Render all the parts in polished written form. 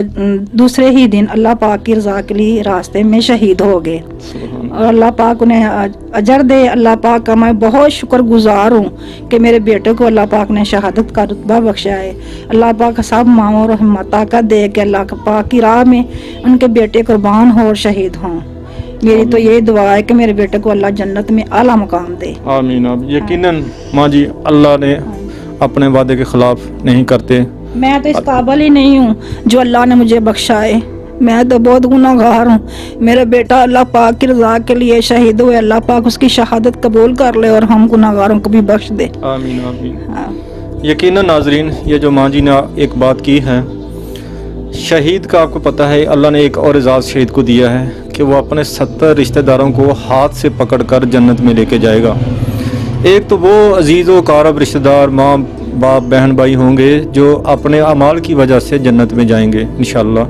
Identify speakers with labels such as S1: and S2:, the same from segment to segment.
S1: दूसरे ही दिन अल्लाह पाक की रज़ा के लिए रास्ते में शहीद हो गए और अल्लाह पाक उन्हें अजर दे। अल्लाह पाक का मैं बहुत शुक्रगुजार हूँ कि मेरे बेटे को अल्लाह पाक ने शहादत का रुतबा बख्शा है। अल्लाह पाक सब माओ और हिम्मत ताकत दे कि अल्लाह पाक की राह में उनके बेटे कुर्बान हो और शहीद हों। मेरी तो यही दुआ है कि मेरे बेटे को अल्लाह जन्नत में आला मकाम दे।
S2: आमीन। यकीनन माँ जी, अल्लाह ने अपने वादे के खिलाफ नहीं करते।
S1: मैं तो इस काबिल ही नहीं हूँ जो अल्लाह ने मुझे बख्शा है। मैं तो बहुत गुनाहगार हूँ। मेरा बेटा अल्लाह पाक की रज़ा के लिए शहीद हुए। अल्लाह पाक उसकी शहादत कबूल कर ले और हम गुनाहगारों को भी बख्श दे।
S2: आमीन आमीन। यकीनन नाजरीन, ये जो माँ जी ने एक बात की है, शहीद का आपको पता है अल्लाह ने एक और एजाज़ शहीद को दिया है कि वो अपने 70 रिश्तेदारों को हाथ से पकड़कर जन्नत में लेके जाएगा। एक तो वो अजीज़ व कारब रिश्तेदार, माँ बाप बहन भाई होंगे जो अपने अमाल की वजह से जन्नत में जाएंगे इंशाअल्लाह।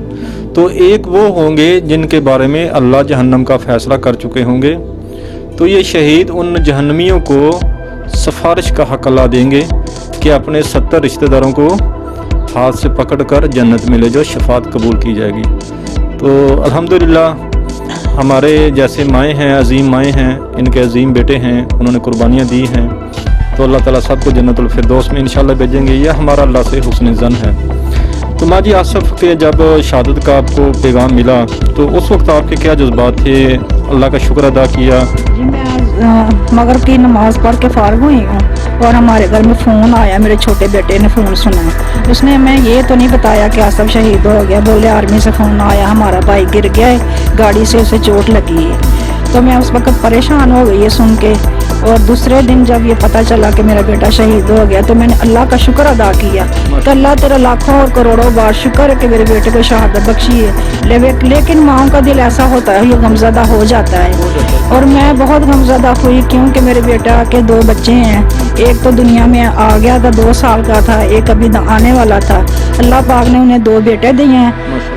S2: तो एक वो होंगे जिनके बारे में अल्लाह जहन्नम का फ़ैसला कर चुके होंगे। तो ये शहीद उन जहन्नमियों को सिफारिश का हक़ अल्लाह देंगे कि अपने 70 रिश्तेदारों को हाथ से पकड़कर जन्नत में ले जाओ, शफात कबूल की जाएगी। तो अल्हम्दुलिल्लाह हमारे जैसे माएँ हैं, अजीम माएँ हैं, इनके अजीम बेटे हैं, उन्होंने कुर्बानियाँ दी हैं, तो अल्लाह ताला सबको जन्नतुल फिरदौस में इंशाअल्लाह भेजेंगे। यह हमारा अल्लाह से हुस्न ज़न है। तो माँ जी, आसफ़ के जब शहादत का आपको पैगाम मिला तो उस वक्त आपके क्या जज्बात थे? अल्लाह का शुक्र अदा किया?
S1: जी, मैं मगरिब की नमाज़ पढ़ के फ़ारिग हुई हूँ और हमारे घर में फ़ोन आया। मेरे छोटे बेटे ने फ़ोन सुना। उसने मैं ये तो नहीं बताया कि आसफ़ शहीद हो गया। बोले आर्मी से फ़ोन आया, हमारा भाई गिर गया है, गाड़ी से उसे चोट लगी है। तो मैं उस वक्त परेशान हो गई ये सुन के। और दूसरे दिन जब ये पता चला कि मेरा बेटा शहीद हो गया तो मैंने अल्लाह का शुक्र अदा किया कि अल्लाह तेरा लाखों और करोड़ों बार शुक्र है कि मेरे बेटे को शहादत बख्शी है। लेकिन माओं का दिल ऐसा होता है, ये गमज़दा हो जाता है। और मैं बहुत गमज़दा हुई क्योंकि मेरे बेटा के 2 बच्चे हैं। एक तो दुनिया में आ गया था, 2 साल का था, एक अभी आने वाला था। अल्लाह पाक ने उन्हें 2 बेटे दिए हैं।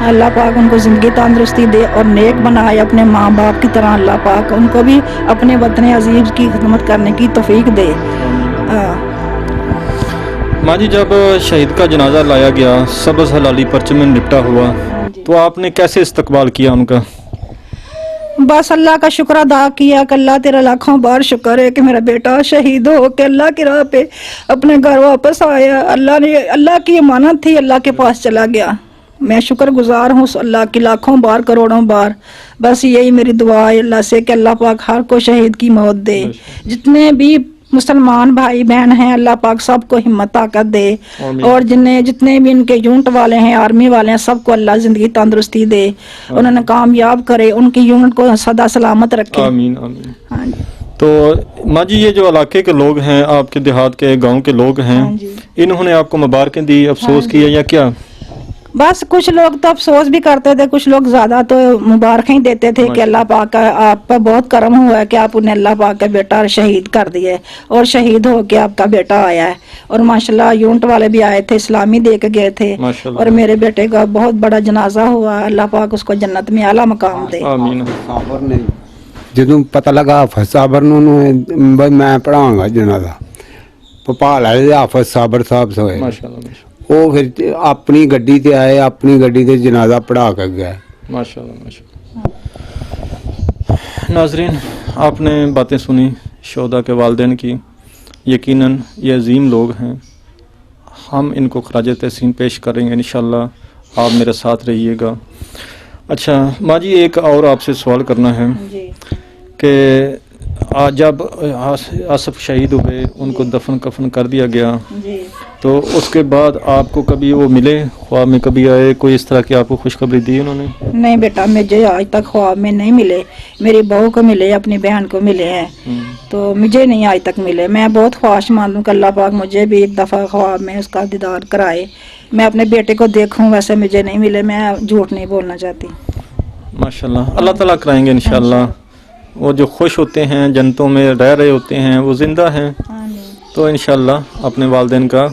S1: अल्लाह पाक उनको ज़िंदगी तंदुरुस्ती दे और नेक बनाए अपने माँ बाप की तरह। अल्लाह पाक उनको भी अपने वतन अजीज़ की खिदमत करने की तौफीक दे।
S2: माँ जी, जब शहीद का जनाजा लाया गया, सबज़ हलाली परचम में निपटा हुआ, तो आपने कैसे इस्तकबाल किया उनका?
S1: बस अल्लाह का शुक्र अदा किया कि अल्लाह तेरा लाखों बार शुक्र है कि मेरा बेटा शहीद हो के अल्लाह की राह पे अपने घर वापस आया। अल्लाह की अमानत थी, अल्लाह के पास चला गया। मैं शुक्रगुजार हूँ अल्लाह की लाखों बार करोड़ों बार। बस यही मेरी दुआ है अल्लाह से कि अल्लाह पाक हर को शहीद की मौत दे। जितने भी मुसलमान भाई बहन हैं अल्लाह पाक सबको हिम्मत ताकत दे। और जितने भी इनके यूनिट वाले हैं, आर्मी वाले हैं, सबको अल्लाह जिंदगी तंदुरुस्ती दे, उन्होंने कामयाब करे, उनकी यूनिट को सदा सलामत रखे।
S2: आमीन आमीन। तो माँ जी, ये जो इलाके के लोग हैं, आपके देहात के गांव के लोग हैं, इन्होंने आपको मुबारकें दी, अफसोस किया या क्या?
S1: बस कुछ लोग तो अफसोस भी करते थे, कुछ लोग ज्यादा तो मुबारक ही देते थे कि अल्लाह पाक का आप पर बहुत करम हुआ है कि आप उन्हें अल्लाह पाक का बेटा शहीद कर दिए और शहीद हो के आपका बेटा आया है। और माशाल्लाह यूनिट वाले भी आए थे, इस्लामी दे के गए थे और मेरे बेटे का बहुत बड़ा जनाजा हुआ। अल्लाह पाक उसको जन्नत में आला मकाम दे।
S2: आमीन।
S3: ਜਦੋਂ ਪਤਾ ਲੱਗਾ ਹਾਫਿਜ਼ ਸਾਬਰ ਨੂੰ ਬਈ ਮੈਂ ਪੜਾਵਾਂਗਾ ਜਨਾਜ਼ਾ, ਭੋਪਾਲ ਵਾਲੇ ਹਾਫਿਜ਼ ਸਾਬਰ ਸਾਹਿਬ ਹੋਏ,
S2: माशाल्लाह
S3: ਉਹ ਫਿਰ ਆਪਣੀ ਗੱਡੀ ਤੇ ਆਏ, ਆਪਣੀ ਗੱਡੀ ਤੇ जनाजा पढ़ा कर गए।
S2: माशाल्लाह माशाल्लाह। नाजरीन, आपने बातें सुनी शोहदा के वालिदैन की। यकीनन ये अजीम लोग हैं, हम इनको खराज तहसीन पेश करेंगे इंशाअल्लाह। आप मेरे साथ रहिएगा। अच्छा माँ जी, एक और आपसे सवाल करना है कि जब आसफ़ शहीद हुए, उनको दफन कफन कर दिया गया, तो उसके बाद आपको कभी वो मिले, ख्वाब में कभी आए, कोई इस तरह की आपको खुशखबरी दी उन्होंने?
S1: नहीं बेटा, मुझे आज तक ख्वाब में नहीं मिले। मेरी बहू को मिले, अपनी बहन को मिले हैं, तो मुझे नहीं आज तक मिले। मैं बहुत ख्वाहिशमंद हूँ कि अल्लाह पाक मुझे भी एक दफ़ा ख्वाब में उसका दीदार कराए, मैं अपने बेटे को देखूँ। वैसे मुझे नहीं मिले, मैं झूठ नहीं बोलना चाहती।
S2: माशाल्लाह, अल्लाह ताला कराएंगे इंशाअल्लाह। वो जो खुश होते हैं, जन्नतों में रह रहे होते हैं, वो जिंदा हैं, तो इंशाअल्लाह अपने वालिदैन का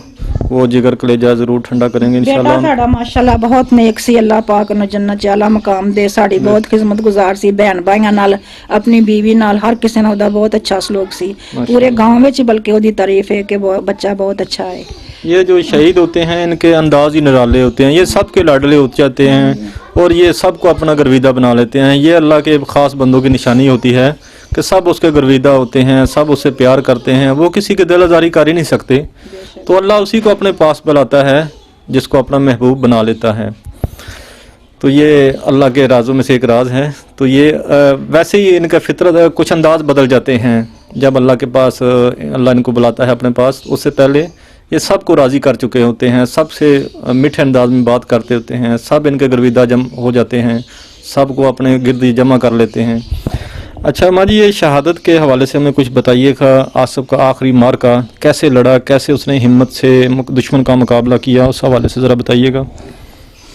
S2: वो जिगर कलेजा जरूर ठंडा करेंगे इंशाअल्लाह।
S1: बेटा साड़ा माशाअल्लाह बहुत नेक सी, अल्लाह पाक ने जन्नत आला मकाम दे। साड़ी बहुत खिदमत गुजार सी, बहन भाइयों नाल, अपनी बीवी नाल, हर किसी ने बहुत अच्छा सलूक सी। पूरे गांव में बल्कि ओदी तारीफ है कि वो बच्चा बहुत अच्छा है।
S2: یہ جو شہید ہوتے ہیں ان کے انداز ہی نرالے ہوتے ہیں, یہ سب کے لاڈلے ہو جاتے ہیں اور یہ سب کو اپنا گرویدہ بنا لیتے ہیں. یہ اللہ کے خاص بندوں کی نشانی ہوتی ہے کہ سب اس کے گرویدہ ہوتے ہیں, سب اس سے پیار کرتے ہیں, وہ کسی کے دل آزاری کر ہی نہیں سکتے. تو اللہ اسی کو اپنے پاس بلاتا ہے جس کو اپنا محبوب بنا لیتا ہے. تو یہ اللہ کے رازوں میں سے ایک راز ہے. تو یہ ویسے ہی ان کا فطرت کچھ انداز بدل جاتے ہیں جب اللہ کے پاس اللہ ان کو بلاتا ہے اپنے پاس. اس سے پہلے یہ سب کو راضی کر چکے ہوتے ہیں, سب سے میٹھے انداز میں بات کرتے ہوتے ہیں, سب ان کے گرویدہ ہو جاتے ہیں, سب کو اپنے گرد جمع کر لیتے ہیں. اچھا ماں جی, یہ شہادت کے حوالے سے ہمیں کچھ بتائیے گا. آصف کا آخری مارکا کیسے لڑا, کیسے اس نے ہمت سے دشمن کا مقابلہ کیا, اس حوالے سے ذرا بتائیے گا.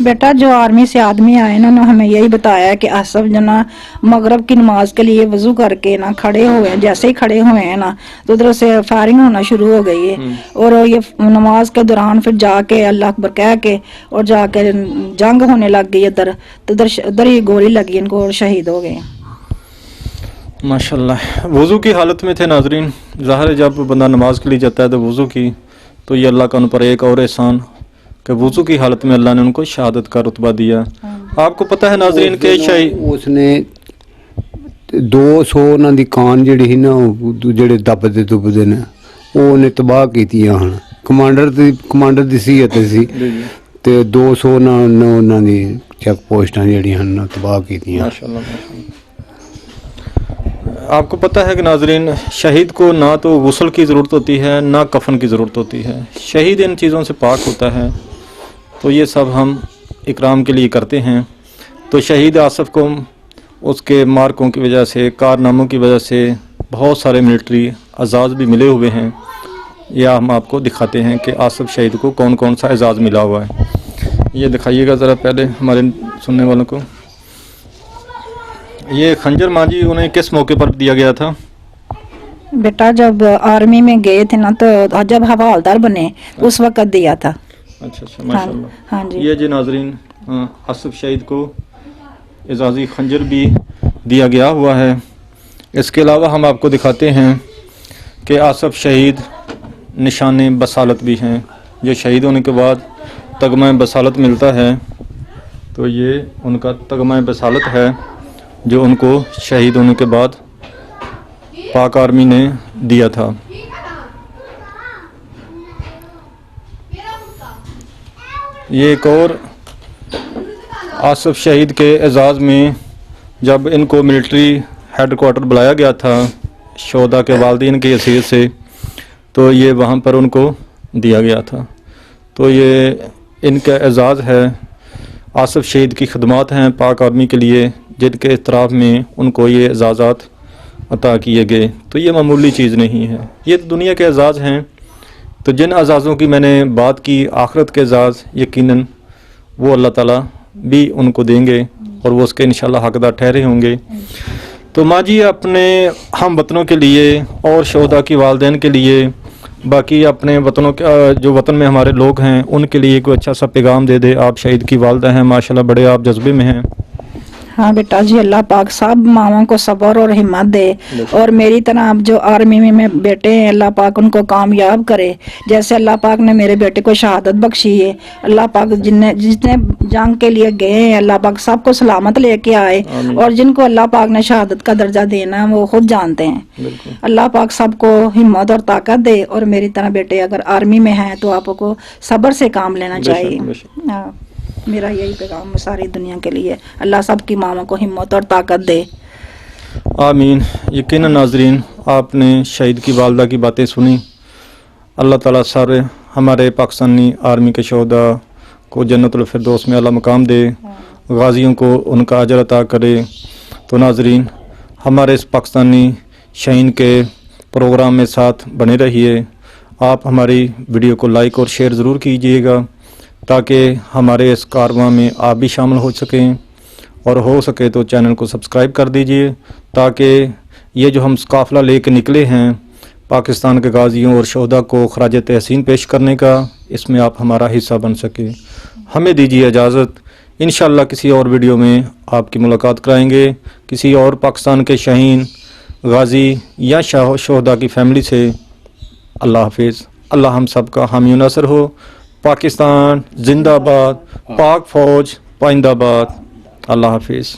S1: بیٹا جو آرمی سے آدمی آئے نا, ہمیں یہی بتایا کہ آصف جو نا مغرب کی نماز کے لیے وضو کر کے نا کھڑے ہوئے ہیں. جیسے ہی کھڑے ہوئے ہیں نا تو ادھر سے فائرنگ ہونا شروع ہو گئی ہے, اور یہ نماز کے دوران پھر جا کے اللہ اکبر کہہ کے اور جا کے جنگ ہونے لگ گئی ادھر. تو ادھر ہی گولی لگی ان کو اور شہید ہو گئے.
S2: ماشاءاللہ. وضو کی حالت میں تھے ناظرین. ظاہر ہے جب بندہ نماز کے لیے جاتا ہے تو وضو کی, تو یہ اللہ کا ان پر ایک اور احسان کہ وضو کی حالت میں اللہ نے ان کو شہادت کا رتبہ دیا. آپ کو پتہ ہے ناظرین کہ
S3: اس نے 200 انہاں دی کان جڑی سی نا, جڑے دبدے نے وہ نے تباہ کیتی ہن. کمانڈر دی صحت سی تے 200 انہاں دی چیک پوسٹاں جڑیاں ہن تباہ کیتیاں.
S2: ماشاءاللہ. آپ کو پتہ ہے کہ ناظرین, شہید کو نہ تو غسل کی ضرورت ہوتی ہے نہ کفن کی ضرورت ہوتی ہے. شہید ان چیزوں سے پاک ہوتا ہے. تو یہ سب ہم اکرام کے لیے کرتے ہیں. تو شہید آصف کو اس کے مارکوں کی وجہ سے, کارناموں کی وجہ سے بہت سارے ملٹری اعزاز بھی ملے ہوئے ہیں. یا ہم آپ کو دکھاتے ہیں کہ آصف شہید کو کون کون سا اعزاز ملا ہوا ہے. یہ دکھائیے گا ذرا پہلے ہمارے سننے والوں کو. یہ خنجر ماں جی انہیں کس موقع پر دیا گیا تھا؟
S1: بیٹا جب آرمی میں گئے تھے نا تو جب حوالدار بنے اس وقت دیا تھا.
S2: اچھا ماشاءاللہ.
S1: ہاں جی.
S2: یہ جی ناظرین, آصف شہید کو اعزازی خنجر بھی دیا گیا ہوا ہے. اس کے علاوہ ہم آپ کو دکھاتے ہیں کہ آصف شہید نشان بصالت بھی ہیں. جو شہید ہونے کے بعد تگمہ بصالت ملتا ہے, تو یہ ان کا تگمہ بصالت ہے جو ان کو شہید ہونے کے بعد پاک آرمی نے دیا تھا. یہ ایک اور آصف شہید کے اعزاز میں جب ان کو ملٹری ہیڈ کوارٹر بلایا گیا تھا شہداء کے والدین کی حیثیت سے, تو یہ وہاں پر ان کو دیا گیا تھا. تو یہ ان کا اعزاز ہے. آصف شہید کی خدمات ہیں پاک آرمی کے لیے, جن کے اعتراف میں ان کو یہ اعزازات عطا کیے گئے. تو یہ معمولی چیز نہیں ہے, یہ تو دنیا کے اعزاز ہیں. تو جن اعزازوں کی میں نے بات کی, آخرت کے اعزاز یقیناً وہ اللہ تعالیٰ بھی ان کو دیں گے اور وہ اس کے انشاءاللہ حقدار ٹھہرے ہوں گے. تو ماں جی اپنے ہم وطنوں کے لیے اور شہداء کی والدین کے لیے, باقی اپنے وطنوں کے جو وطن میں ہمارے لوگ ہیں ان کے لیے کوئی اچھا سا پیغام دے دے. آپ شہید کی والدہ ہیں ماشاءاللہ, بڑے آپ جذبے میں ہیں.
S1: ہاں بیٹا جی, اللہ پاک سب ماؤں کو صبر اور ہمت دے, اور میری طرح جو آرمی میں بیٹے ہیں اللہ پاک ان کو کامیاب کرے. جیسے اللہ پاک نے میرے بیٹے کو شہادت بخشی ہے, اللہ پاک جتنے جنگ کے لیے گئے ہیں اللہ پاک سب کو سلامت لے کے آئے. اور جن کو اللہ پاک نے شہادت کا درجہ دینا ہے وہ خود جانتے ہیں. اللہ پاک سب کو ہمت اور طاقت دے. اور میری طرح بیٹے اگر آرمی میں ہیں تو آپ کو صبر سے کام لینا چاہیے. میرا یہی پیغام ہے ساری دنیا کے لیے. اللہ سب کی ماں کو ہمت اور طاقت دے.
S2: آمین. یقیناً ناظرین, آپ نے شہید کی والدہ کی باتیں سنی. اللہ تعالیٰ سارے ہمارے پاکستانی آرمی کے شہداء کو جنت الفردوس میں اعلیٰ مقام دے, غازیوں کو ان کا اجر عطا کرے. تو ناظرین, ہمارے اس پاکستانی شہین کے پروگرام میں ساتھ بنے رہیے. آپ ہماری ویڈیو کو لائک اور شیئر ضرور کیجیے گا تاکہ ہمارے اس کارواں میں آپ بھی شامل ہو سکیں, اور ہو سکے تو چینل کو سبسکرائب کر دیجئے تاکہ یہ جو ہم قافلہ لے کے نکلے ہیں پاکستان کے غازیوں اور شہداء کو خراج تحسین پیش کرنے کا, اس میں آپ ہمارا حصہ بن سکیں. ہمیں دیجیے اجازت, انشاءاللہ کسی اور ویڈیو میں آپ کی ملاقات کرائیں گے کسی اور پاکستان کے شہین, غازی یا شہداء کی فیملی سے. اللہ حافظ. अल्लाह हम सब का हामी नासर हो। पाकिस्तान जिंदाबाद, पाक फौज पाइंदाबाद। अल्लाह हाफिज़।